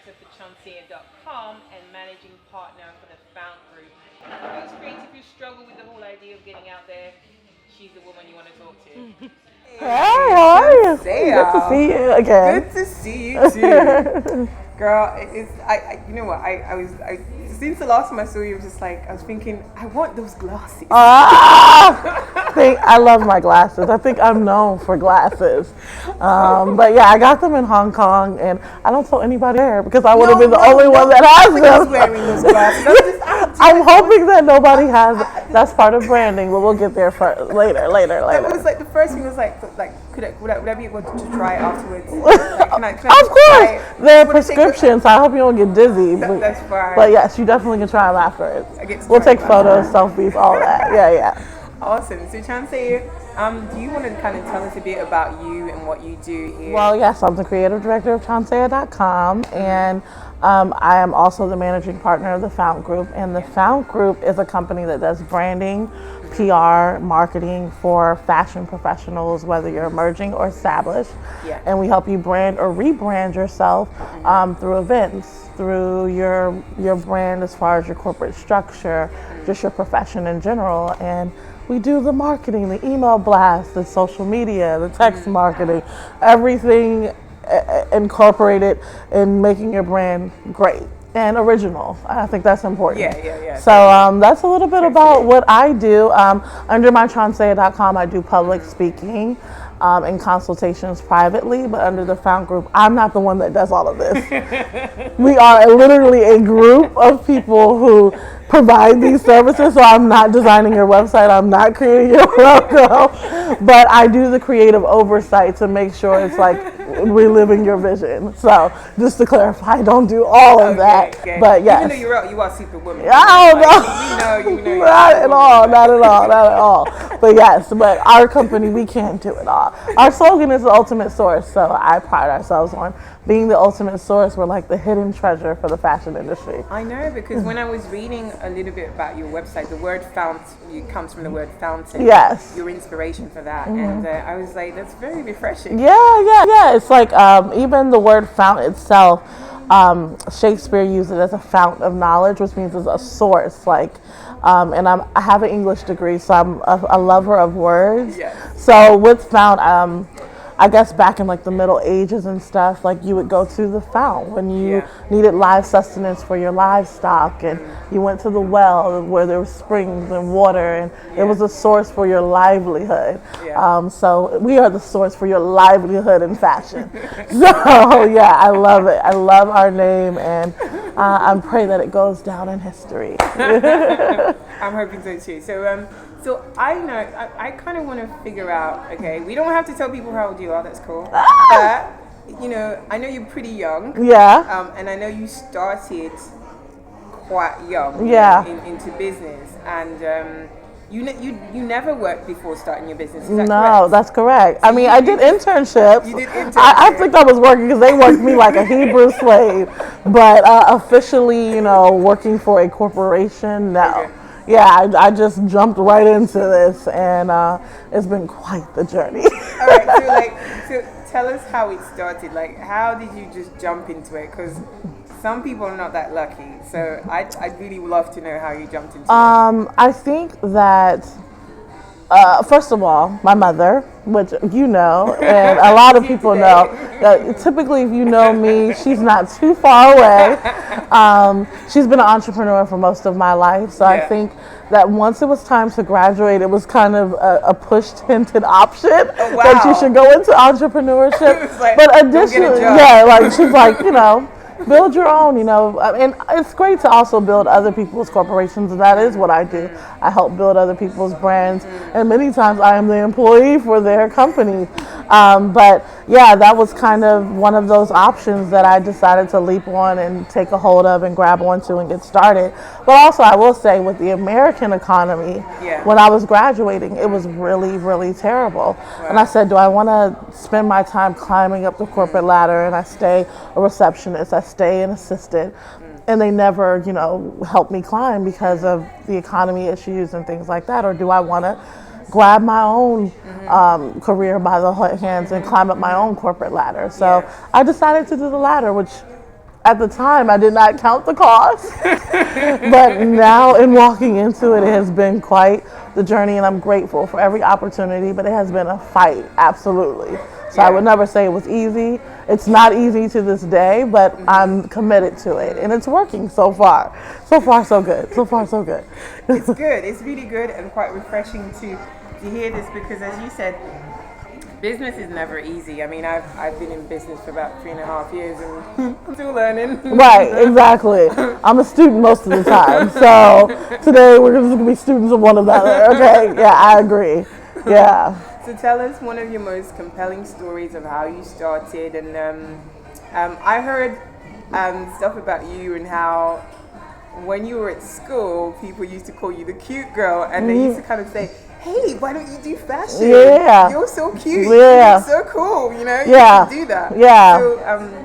director for Chauncea.com and managing partner for the Found Group. For those creatives who struggle with the whole idea of getting out there, she's the woman you want to talk to. Hey, how are you? Good to see you again. Good to see you too. Girl, you know what, since the last time I saw you, I was thinking, I want those glasses. I love my glasses. I think I'm known for glasses. But yeah, I got them in Hong Kong, and I don't tell anybody there because I would have been the only one that has them. Wearing those glasses. I'm hoping that nobody has. That's part of branding, but we'll get there later. It was like the first thing was would I be able to try afterwards? Of course, they're prescriptions. I hope you don't get dizzy. That's fine. But yes, you definitely can try them afterwards. We'll take photos, selfies, all that. Yeah. Awesome. So Chauncea, do you want to kind of tell us a bit about you and what you do here? Well, yes, I'm the creative director of Chauncea.com, and I am also the managing partner of the Found Group. And the Found Group is a company that does branding, PR, marketing for fashion professionals, whether you're emerging or established. Yeah. And we help you brand or rebrand yourself through events, through your brand as far as your corporate structure, just your profession in general. And we do the marketing, the email blast, the social media, the text marketing, everything incorporated in making your brand great and original. I think that's important. Yeah. So that's a little bit about what I do. Under my Chauncea.com, I do public speaking and consultations privately, but under the Found Group, I'm not the one that does all of this. We are literally a group of people who provide these services, so I'm not designing your website, I'm not creating your logo, but I do the creative oversight to make sure it's like reliving your vision. So just to clarify, I don't do all of that, but yes. Even though you are superwoman. I don't know. We know not at all. But yes, but our company, we can't do it all. Our slogan is the ultimate source, so I pride ourselves on being the ultimate source. We're like the hidden treasure for the fashion industry. I know, because when I was reading a little bit about your website, the word comes from the word fountain. Yes. Your inspiration for that. And I was like, that's very refreshing. Yeah. It's like even the word fount itself, Shakespeare used it as a fount of knowledge, which means it's a source. And I have an English degree, so I'm a lover of words. Yes. So with fount, I guess back in like the Middle Ages and stuff, like you would go to the fount when you needed live sustenance for your livestock, and you went to the well where there were springs and water, and it was a source for your livelihood. So we are the source for your livelihood in fashion. So yeah, I love it. I love our name, and I pray that it goes down in history. I'm hoping so too. So I know, I kind of want to figure out, okay, we don't have to tell people how old you are, that's cool. But, I know you're pretty young. Yeah. And I know you started quite young into business. And you never worked before starting your business, is that correct? That's correct. I mean, I did internships. You did internships. I think I was working because they worked me like a Hebrew slave. But officially, working for a corporation, no. Okay. Yeah, I just jumped right into this, and it's been quite the journey. All right, so tell us how it started. Like, how did you just jump into it? Because some people are not that lucky. So I'd really love to know how you jumped into it. I think that, first of all, my mother, which you know, and a lot of people know, typically if you know me, she's not too far away. She's been an entrepreneur for most of my life, so I think that once it was time to graduate, it was kind of a push-tinted option that you should go into entrepreneurship. But additionally, she's like, build your own, and it's great to also build other people's corporations, and that is what I do. I help build other people's brands, and many times I am the employee for their company. But yeah, that was kind of one of those options that I decided to leap on and take a hold of and grab onto and get started. But also, I will say, with the American economy, when I was graduating, it was really, really terrible. Wow. And I said, do I want to spend my time climbing up the corporate ladder, and I stay a receptionist, I stay an assistant, and they never, help me climb because of the economy issues and things like that? Or do I want to grab my own career by the hands and climb up my own corporate ladder? So I decided to do the latter, which At the time, I did not count the cost, but now in walking into it, it has been quite the journey, and I'm grateful for every opportunity, but it has been a fight, absolutely. So I would never say it was easy. It's not easy to this day, but I'm committed to it, and it's working so far. So far, so good. So far, so good. It's good. It's really good and quite refreshing to hear this because, as you said, business is never easy. I mean, I've been in business for about 3.5 years and I'm still learning. Right, exactly. I'm a student most of the time. So today we're just going to be students of one another. Okay, yeah, I agree. Yeah. So tell us one of your most compelling stories of how you started. And I heard stuff about you and how when you were at school, people used to call you the cute girl, and they used to kind of say, hey, why don't you do fashion? Yeah. You're so cute. Yeah. You're so cool, you know? Yeah. You should do that. Yeah. So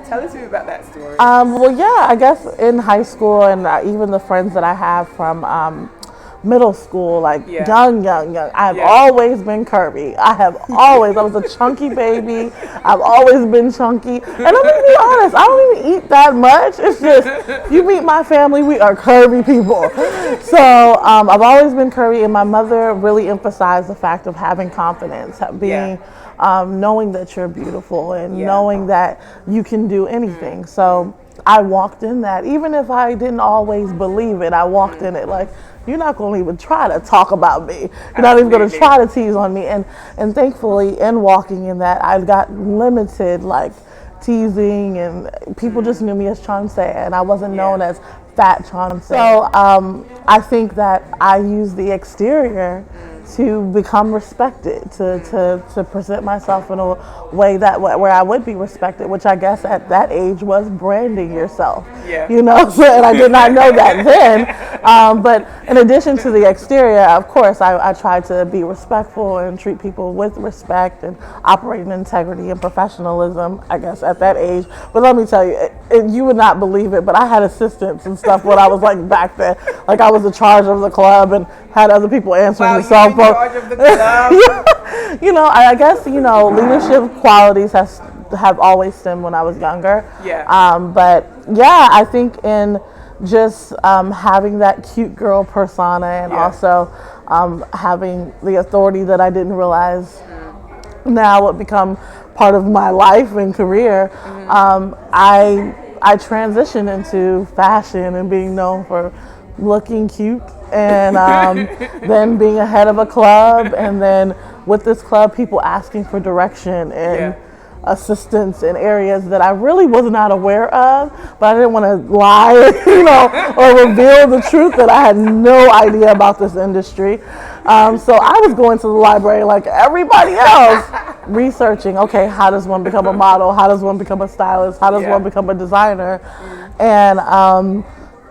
tell us a bit about that story. Well, yeah, I guess in high school and even the friends that I have from middle school, like young, I've always been curvy. I was a chunky baby. I've always been chunky. And I'm going to be honest, I don't even eat that much. It's just, you meet my family, we are curvy people. So I've always been curvy, and my mother really emphasized the fact of having confidence, being, knowing that you're beautiful and knowing that you can do anything. So I walked in that, even if I didn't always believe it, I walked in it like, you're not going to even try to talk about me. You're not even going to try to tease on me. And thankfully, in walking in that, I got limited like teasing, and people just knew me as Chauncea, and I wasn't known as Fat Chauncea. So I think that I use the exterior to become respected, to present myself in a way that where I would be respected, which I guess at that age was branding yourself. You know, so, and I did not know that then. But in addition to the exterior, of course, I tried to be respectful and treat people with respect and operate in integrity and professionalism, I guess, at that age. But let me tell you, you would not believe it, but I had assistants and stuff when I was like back then. Like I was in charge of the club and had other people answering the cell phone. Charge of the club. You know, I guess, you know, leadership qualities have always stemmed when I was younger. But yeah, I think in just having that cute girl persona, and also having the authority that I didn't realize now would become part of my life and career, I transitioned into fashion and being known for looking cute, and then being a head of a club, and then with this club, people asking for direction and assistance in areas that I really was not aware of, but I didn't want to lie, you know, or reveal the truth that I had no idea about this industry. So I was going to the library like everybody else, researching, okay, how does one become a model? How does one become a stylist? How does one become a designer? And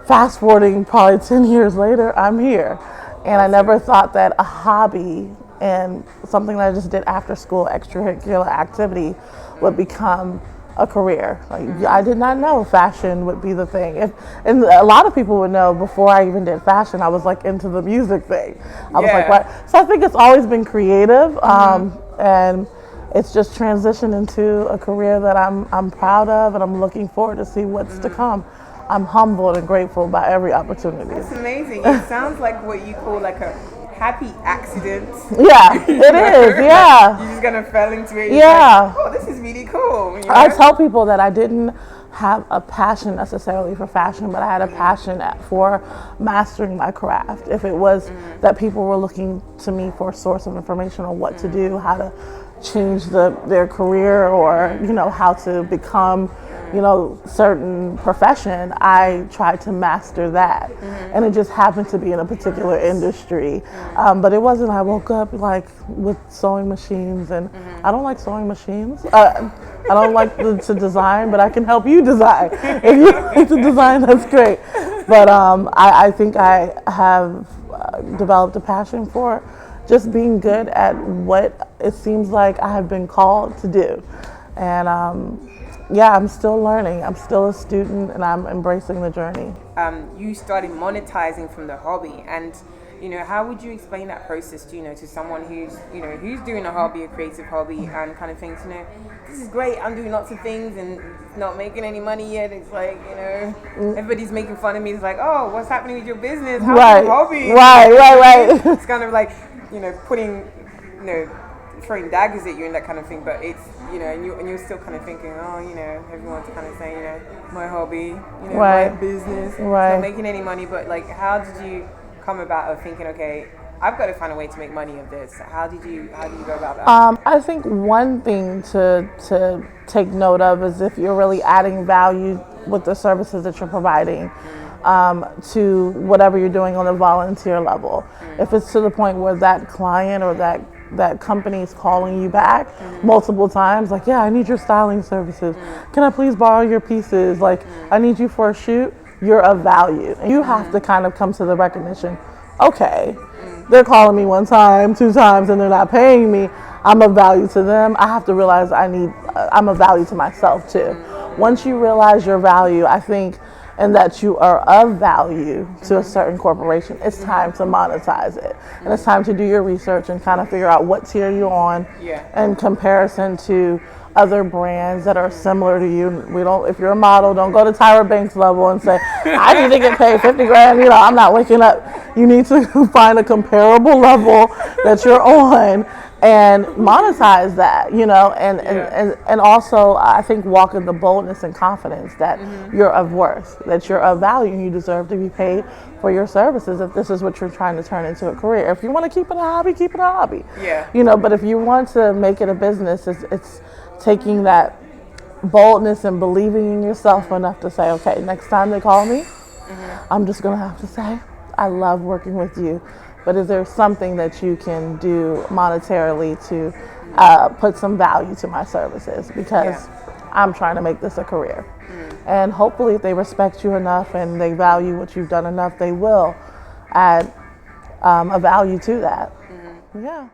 fast forwarding probably 10 years later, I'm here. And I never thought that a hobby and something that I just did after school, extracurricular activity, would become a career. Like, I did not know fashion would be the thing. And a lot of people would know before I even did fashion, I was like into the music thing. I was like, what? So I think it's always been creative, and it's just transitioned into a career that I'm proud of, and I'm looking forward to see what's to come. I'm humbled and grateful by every opportunity. That's amazing. It sounds like what you call like a happy accident. Yeah, it is. Yeah. You just kind of fell into it. Yeah. Like, oh, this is really cool. You know? I tell people that I didn't have a passion necessarily for fashion, but I had a passion for mastering my craft. If it was that people were looking to me for a source of information on what to do, how to change their career, or, you know, how to become, you know, certain profession, I tried to master that. And it just happened to be in a particular industry. But it wasn't, I woke up like with sewing machines, and I don't like sewing machines. I don't like to design, but I can help you design. If you like to design, that's great. But I think I have developed a passion for just being good at what it seems like I have been called to do. And yeah, I'm still learning. I'm still a student, and I'm embracing the journey. You started monetizing from the hobby, and how would you explain that process to, to someone who's doing a hobby, a creative hobby, and kind of thinks, this is great, I'm doing lots of things and not making any money yet. It's like, everybody's making fun of me. It's like, oh, what's happening with your business? How's your hobby? Right. It's kind of like, putting, throwing daggers at you and that kind of thing. But it's, and you're still kind of thinking, oh, everyone's kind of saying, my hobby, my business, not making any money. But like, how did you come about of thinking, okay, I've got to find a way to make money of this? How do you go about that? I think one thing to take note of is if you're really adding value with the services that you're providing to whatever you're doing on a volunteer level. If it's to the point where that client or that company is calling you back multiple times, like, yeah, I need your styling services. Can I please borrow your pieces? Like, I need you for a shoot. You're of value. And you have to kind of come to the recognition, okay, they're calling me 1 time, 2 times, and they're not paying me. I'm of value to them. I have to realize I'm of value to myself too. Once you realize your value, I think, and that you are of value to a certain corporation, it's time to monetize it. And it's time to do your research and kind of figure out what tier you're on in comparison to other brands that are similar to you. If you're a model, don't go to Tyra Banks level and say, I need to get paid 50 grand. I'm not waking up. You need to find a comparable level that you're on and monetize that, and also I think walk in the boldness and confidence that you're of worth, that you're of value, and you deserve to be paid for your services if this is what you're trying to turn into a career. If you want to keep it a hobby, keep it a hobby. But if you want to make it a business, it's taking that boldness and believing in yourself enough to say, okay, next time they call me, I'm just going to have to say, I love working with you, but is there something that you can do monetarily to put some value to my services? Because I'm trying to make this a career. And hopefully if they respect you enough and they value what you've done enough, they will add a value to that. Yeah.